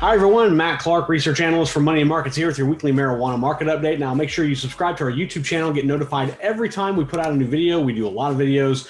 Hi, everyone. Matt Clarke, research analyst for Money and Markets here with your weekly marijuana market update. Now, make sure you subscribe to our YouTube channel, get notified every time we put out a new video. We do a lot of videos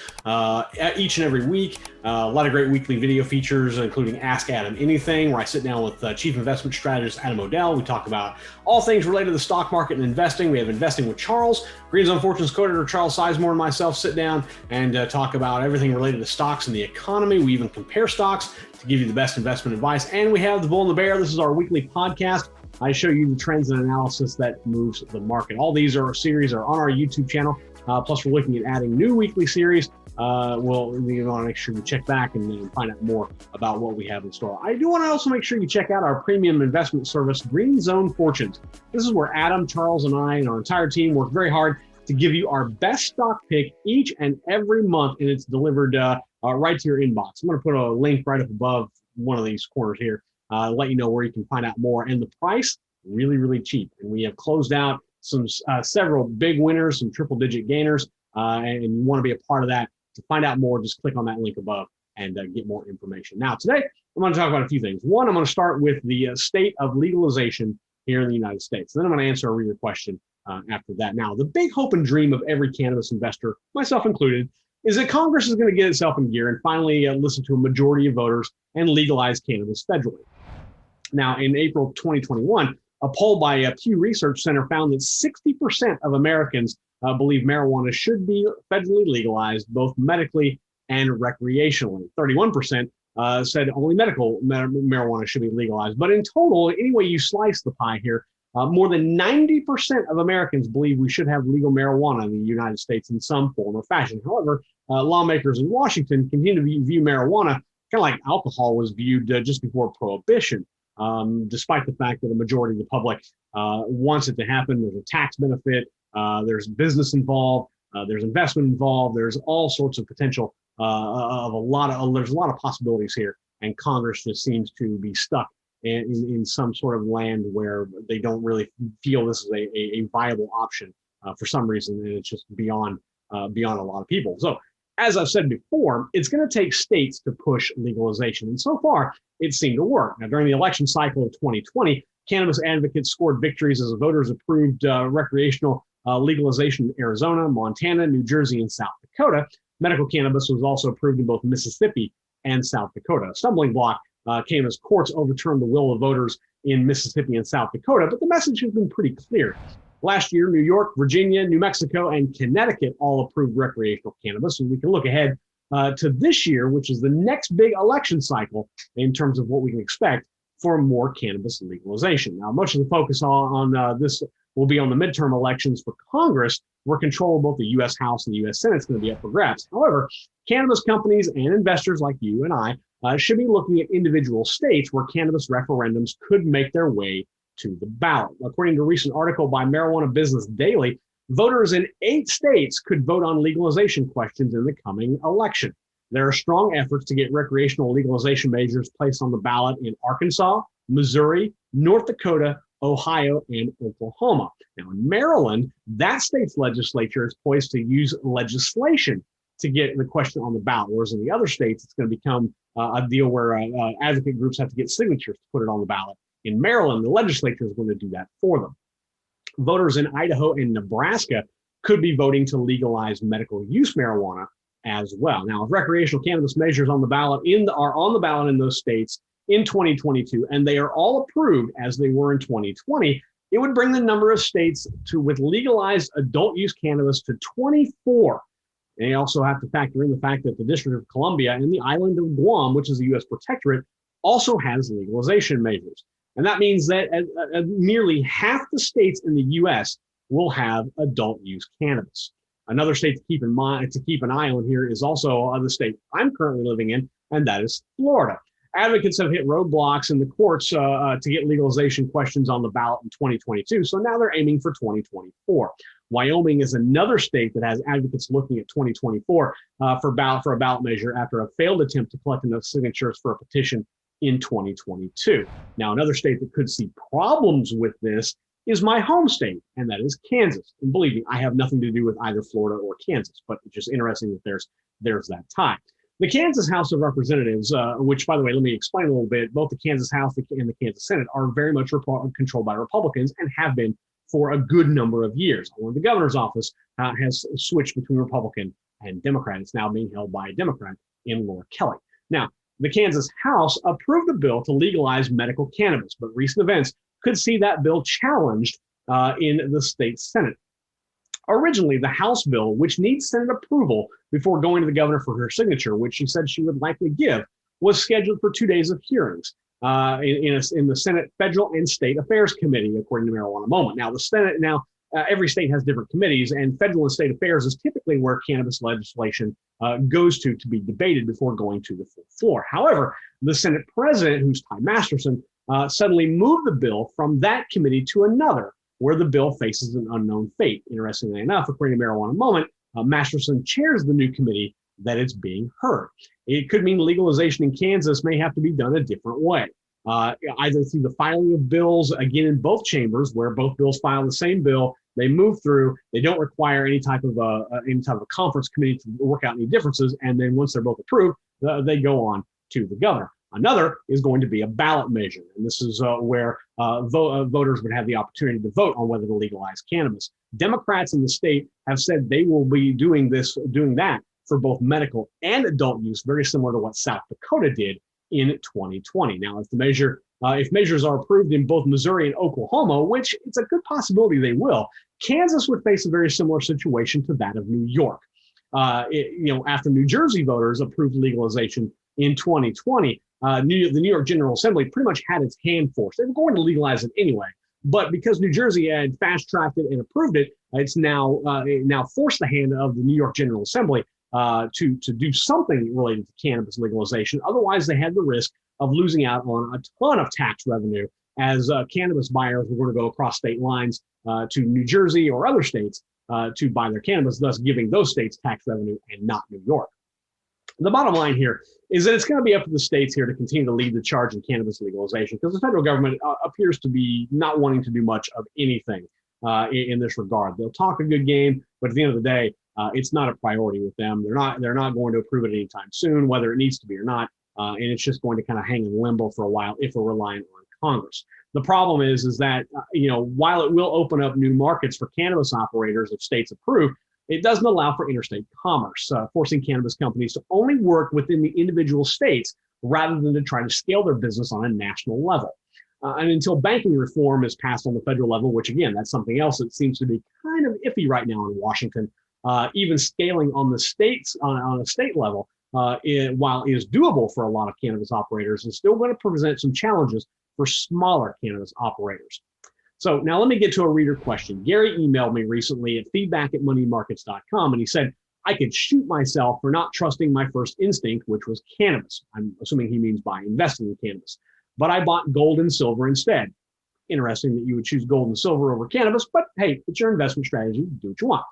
each and every week. A lot of great weekly video features, including Ask Adam Anything, where I sit down with Chief Investment Strategist Adam O'Dell. We talk about all things related to the stock market and investing. We have Investing with Charles. Green Zone Fortunes co-editor Charles Sizemore and myself sit down and talk about everything related to stocks and the economy. We even compare stocks to give you the best investment advice. And we have The Bull and the Bear. This is our weekly podcast. I show you the trends and analysis that moves the market. All these are series are on our YouTube channel. Plus, we're looking at adding new weekly series. We want to make sure you check back and find out more about what we have in store. I do want to also make sure you check out our premium investment service, Green Zone Fortunes. This is where Adam, Charles, and I and our entire team work very hard to give you our best stock pick each and every month, and it's delivered right to your inbox. I'm going to put a link right up above one of these corners here, let you know where you can find out more. And the price, really, really cheap. And we have closed out several big winners, some triple-digit gainers, and you want to be a part of that. To find out more, just click on that link above and get more information. Now, today, I'm going to talk about a few things. One, I'm going to start with the state of legalization here in the United States. Then I'm going to answer a reader question after that. Now, the big hope and dream of every cannabis investor, myself included, is that Congress is going to get itself in gear and finally listen to a majority of voters and legalize cannabis federally. Now, in April 2021, a poll by Pew Research Center found that 60% of Americans believe marijuana should be federally legalized, both medically and recreationally. 31% said only medical marijuana should be legalized. But in total, any way you slice the pie here, more than 90% of Americans believe we should have legal marijuana in the United States in some form or fashion. However, lawmakers in Washington continue to view marijuana kind of like alcohol was viewed just before Prohibition. Despite the fact that a majority of the public wants it to happen. There's a tax benefit, there's business involved, there's investment involved, there's all sorts of potential there's a lot of possibilities here, and Congress just seems to be stuck in some sort of land where they don't really feel this is a viable option for some reason, and it's just beyond a lot of people. So, as I've said before, it's going to take states to push legalization. And so far, it seemed to work. Now, during the election cycle of 2020, cannabis advocates scored victories as the voters approved recreational legalization in Arizona, Montana, New Jersey, and South Dakota. Medical cannabis was also approved in both Mississippi and South Dakota. A stumbling block came as courts overturned the will of voters in Mississippi and South Dakota, but the message has been pretty clear. Last year, New York, Virginia, New Mexico, and Connecticut all approved recreational cannabis, and we can look ahead to this year, which is the next big election cycle in terms of what we can expect for more cannabis legalization. Now, much of the focus on this will be on the midterm elections for Congress, where control of both the U.S. House and the U.S. Senate is going to be up for grabs. However, cannabis companies and investors like you and I should be looking at individual states where cannabis referendums could make their way to the ballot. According to a recent article by Marijuana Business Daily, voters in 8 states could vote on legalization questions in the coming election. There are strong efforts to get recreational legalization measures placed on the ballot in Arkansas, Missouri, North Dakota, Ohio, and Oklahoma. Now, in Maryland, that state's legislature is poised to use legislation to get the question on the ballot, whereas in the other states, it's going to become a deal where advocate groups have to get signatures to put it on the ballot. In Maryland, the legislature is going to do that for them. Voters in Idaho and Nebraska could be voting to legalize medical use marijuana as well. Now, if recreational cannabis measures on the ballot are on the ballot in those states in 2022, and they are all approved as they were in 2020, it would bring the number of states with legalized adult use cannabis to 24. And you also have to factor in the fact that the District of Columbia and the island of Guam, which is a U.S. protectorate, also has legalization measures. And that means that nearly half the states in the U.S. will have adult use cannabis. Another state to keep in mind, to keep an eye on here, is also the state I'm currently living in, and that is Florida. Advocates have hit roadblocks in the courts to get legalization questions on the ballot in 2022, so now they're aiming for 2024. Wyoming is another state that has advocates looking at 2024 for a ballot measure after a failed attempt to collect enough signatures for a petition in 2022. Now, another state that could see problems with this is my home state, and that is Kansas. And believe me, I have nothing to do with either Florida or Kansas, but it's just interesting that there's that tie. The Kansas House of Representatives, which, by the way, let me explain a little bit. Both the Kansas House and the Kansas Senate are very much controlled by Republicans and have been for a good number of years. Only the governor's office has switched between Republican and Democrat. It's now being held by a Democrat in Laura Kelly. Now, the Kansas House approved a bill to legalize medical cannabis, but recent events could see that bill challenged in the state Senate. Originally, the House bill, which needs Senate approval before going to the governor for her signature, which she said she would likely give, was scheduled for 2 days of hearings in the Senate Federal and State Affairs Committee, according to Marijuana Moment. Now, the Senate, every state has different committees, and Federal and State Affairs is typically where cannabis legislation goes to be debated before going to the full floor. However, the Senate president, who's Ty Masterson, suddenly moved the bill from that committee to another, where the bill faces an unknown fate. Interestingly enough, according to Marijuana Moment, Masterson chairs the new committee that it's being heard. It could mean legalization in Kansas may have to be done a different way, either through the filing of bills, again, in both chambers, where both bills file the same bill, they move through, they don't require any type of a conference committee to work out any differences, and then once they're both approved, they go on to the governor. Another is going to be a ballot measure, and this is where voters would have the opportunity to vote on whether to legalize cannabis. Democrats in the state have said they will be doing that for both medical and adult use, very similar to what South Dakota did in 2020. Now, if measures are approved in both Missouri and Oklahoma, which it's a good possibility they will, Kansas would face a very similar situation to that of New York. After New Jersey voters approved legalization in 2020, the New York General Assembly pretty much had its hand forced. They were going to legalize it anyway, but because New Jersey had fast-tracked it and approved it, it now forced the hand of the New York General Assembly to do something related to cannabis legalization. Otherwise, they had the risk of losing out on a ton of tax revenue as cannabis buyers were going to go across state lines to New Jersey or other states to buy their cannabis, thus giving those states tax revenue and not New York. The bottom line here is that it's going to be up to the states here to continue to lead the charge in cannabis legalization, because the federal government appears to be not wanting to do much of anything in this regard. They'll talk a good game, but at the end of the day, it's not a priority with them. They're not going to approve it anytime soon, whether it needs to be or not, and it's just going to kind of hang in limbo for a while if we're relying on Congress. The problem is that while it will open up new markets for cannabis operators if states approve, it doesn't allow for interstate commerce, forcing cannabis companies to only work within the individual states rather than to try to scale their business on a national level. And until banking reform is passed on the federal level, which again, that's something else that seems to be kind of iffy right now in Washington, even scaling on the states on a state level, while it is doable for a lot of cannabis operators, is still going to present some challenges for smaller cannabis operators. So now let me get to a reader question. Gary emailed me recently at feedback@moneymarkets.com, and he said, I could shoot myself for not trusting my first instinct, which was cannabis. I'm assuming he means by investing in cannabis. But I bought gold and silver instead. Interesting that you would choose gold and silver over cannabis, but hey, it's your investment strategy. Do what you want.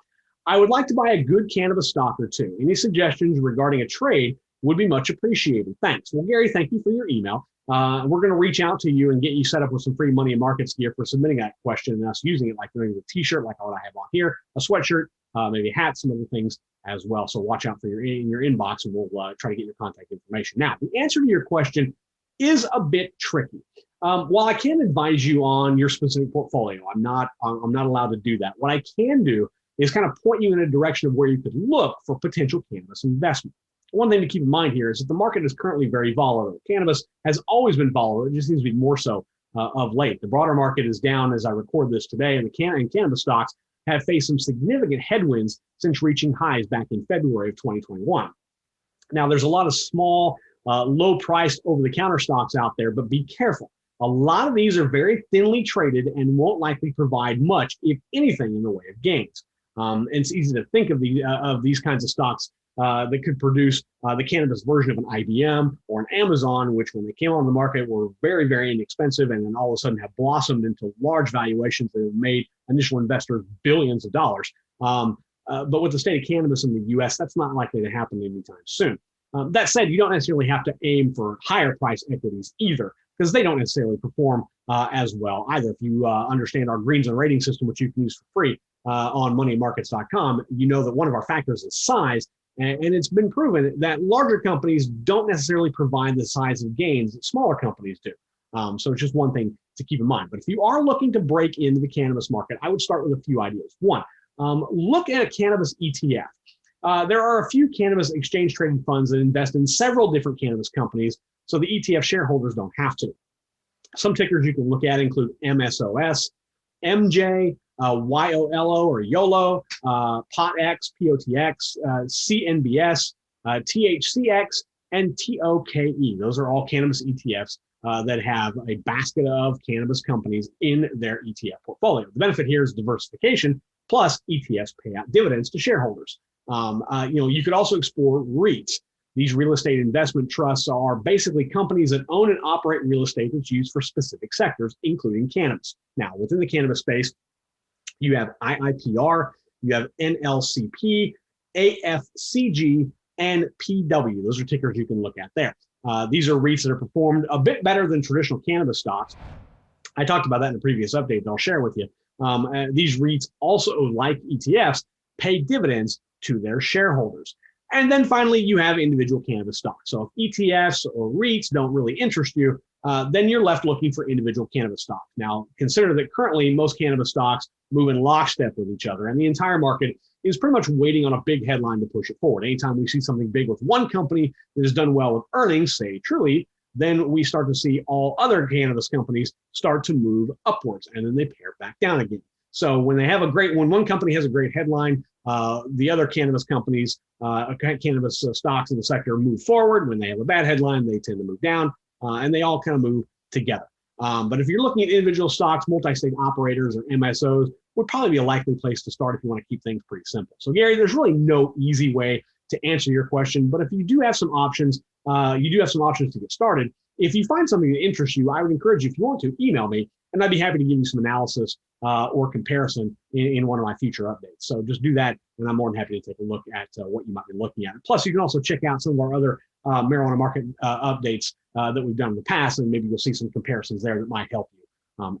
I would like to buy a good cannabis stock or two. Any suggestions regarding a trade would be much appreciated. Thanks. Well, Gary, thank you for your email. We're going to reach out to you and get you set up with some free money and markets gear for submitting that question and us using it, like doing a t-shirt like what I have on here, a sweatshirt, maybe a hat, some other things as well. So watch out for your inbox, and we'll try to get your contact information. Now, the answer to your question is a bit tricky. While I can't advise you on your specific portfolio, I'm not allowed to do that. What I can do is kind of point you in a direction of where you could look for potential cannabis investment. One thing to keep in mind here is that the market is currently very volatile. Cannabis has always been volatile. It just seems to be more so of late. The broader market is down as I record this today, and cannabis stocks have faced some significant headwinds since reaching highs back in February of 2021. Now, there's a lot of small, low-priced over-the-counter stocks out there, but be careful. A lot of these are very thinly traded and won't likely provide much, if anything, in the way of gains. And it's easy to think of these kinds of stocks that could produce the cannabis version of an IBM or an Amazon, which when they came on the market were very, very inexpensive, and then all of a sudden have blossomed into large valuations that have made initial investors billions of dollars. But with the state of cannabis in the US, that's not likely to happen anytime soon. That said, you don't necessarily have to aim for higher price equities either, because they don't necessarily perform as well either. If you understand our greens and rating system, which you can use for free on moneymarkets.com, you know that one of our factors is size. And it's been proven that larger companies don't necessarily provide the size of gains that smaller companies do. So it's just one thing to keep in mind. But if you are looking to break into the cannabis market, I would start with a few ideas. One, look at a cannabis ETF. There are a few cannabis exchange traded funds that invest in several different cannabis companies, so the ETF shareholders don't have to. Some tickers you can look at include MSOS, MJ, YOLO or YOLO, POTX, POTX, CNBS, THCX, and TOKE. Those are all cannabis ETFs that have a basket of cannabis companies in their ETF portfolio. The benefit here is diversification, plus ETFs pay out dividends to shareholders. You could also explore REITs. These real estate investment trusts are basically companies that own and operate real estate that's used for specific sectors, including cannabis. Now, within the cannabis space, you have IIPR, you have NLCP, AFCG, and PW. Those are tickers you can look at there. These are REITs that are performed a bit better than traditional cannabis stocks. I talked about that in a previous update that I'll share with you. These REITs also, like ETFs, pay dividends to their shareholders. And then finally, you have individual cannabis stocks. So if ETFs or REITs don't really interest you, then you're left looking for individual cannabis stocks. Now, consider that currently most cannabis stocks move in lockstep with each other, and the entire market is pretty much waiting on a big headline to push it forward. Anytime we see something big with one company that has done well with earnings, say Truly, then we start to see all other cannabis companies start to move upwards, and then they pare back down again. So when one company has a great headline, the other cannabis companies, cannabis stocks in the sector move forward. When they have a bad headline, they tend to move down, and they all kind of move together. But if you're looking at individual stocks, multi-state operators or MSOs would probably be a likely place to start if you want to keep things pretty simple. So Gary, there's really no easy way to answer your question, but if you do have some options, to get started. If you find something that interests you, I would encourage you, if you want to, email me, and I'd be happy to give you some analysis or comparison in one of my future updates. So just do that, and I'm more than happy to take a look at what you might be looking at. Plus, you can also check out some of our other marijuana market updates that we've done in the past, and maybe you'll see some comparisons there that might help you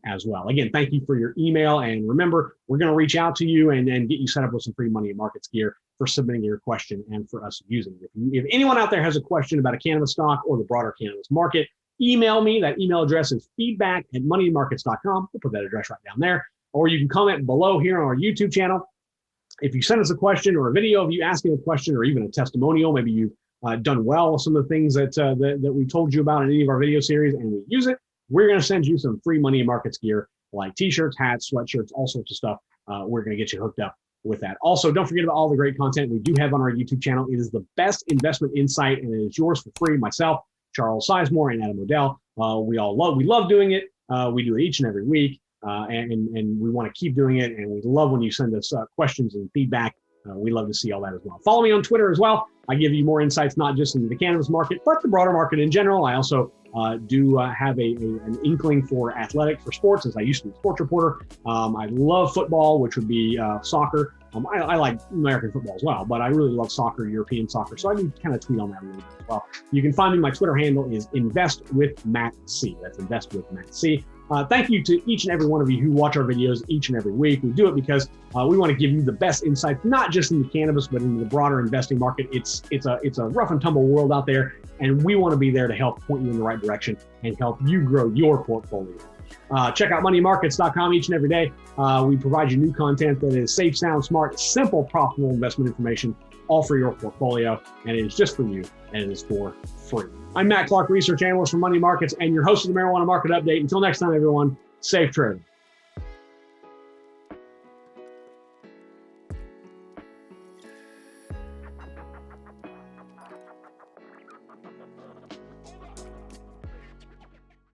as well. Again, thank you for your email, and remember, we're going to reach out to you and get you set up with some free money in markets gear for submitting your question and for us using it. If anyone out there has a question about a cannabis stock or the broader cannabis market, email me. That email address is feedback@moneyinmarkets.com. We'll put that address right down there. Or you can comment below here on our YouTube channel. If you send us a question or a video of you asking a question or even a testimonial, maybe you've done well with some of the things that we told you about in any of our video series and we use it, we're going to send you some free money in markets gear like t-shirts, hats, sweatshirts, all sorts of stuff. We're going to get you hooked up with that. Also, don't forget about all the great content we do have on our YouTube channel. It is the best investment insight, and it is yours for free. Myself, Charles Sizemore, and Adam Odell. We love doing it. We do it each and every week, and we want to keep doing it. And we love when you send us questions and feedback. We love to see all that as well. Follow me on Twitter as well. I give you more insights, not just into the cannabis market, but the broader market in general. I also do have an inkling for athletics, for sports, as I used to be a sports reporter. I love football, which would be soccer. I like American football as well, but I really love soccer, European soccer. So I do kind of tweet on that a little bit as well. You can find me. My Twitter handle is investwithmattc. That's investwithmattc. Thank you to each and every one of you who watch our videos each and every week. We do it because we want to give you the best insights, not just into cannabis, but into the broader investing market. It's a rough and tumble world out there, and we want to be there to help point you in the right direction and help you grow your portfolio. Check out moneymarkets.com each and every day. We provide you new content that is safe, sound, smart, simple, profitable investment information, all for your portfolio, and it is just for you, and it is for free. I'm Matt Clarke, research analyst for Money Markets, and your host of the Marijuana Market Update. Until next time, everyone, safe trading.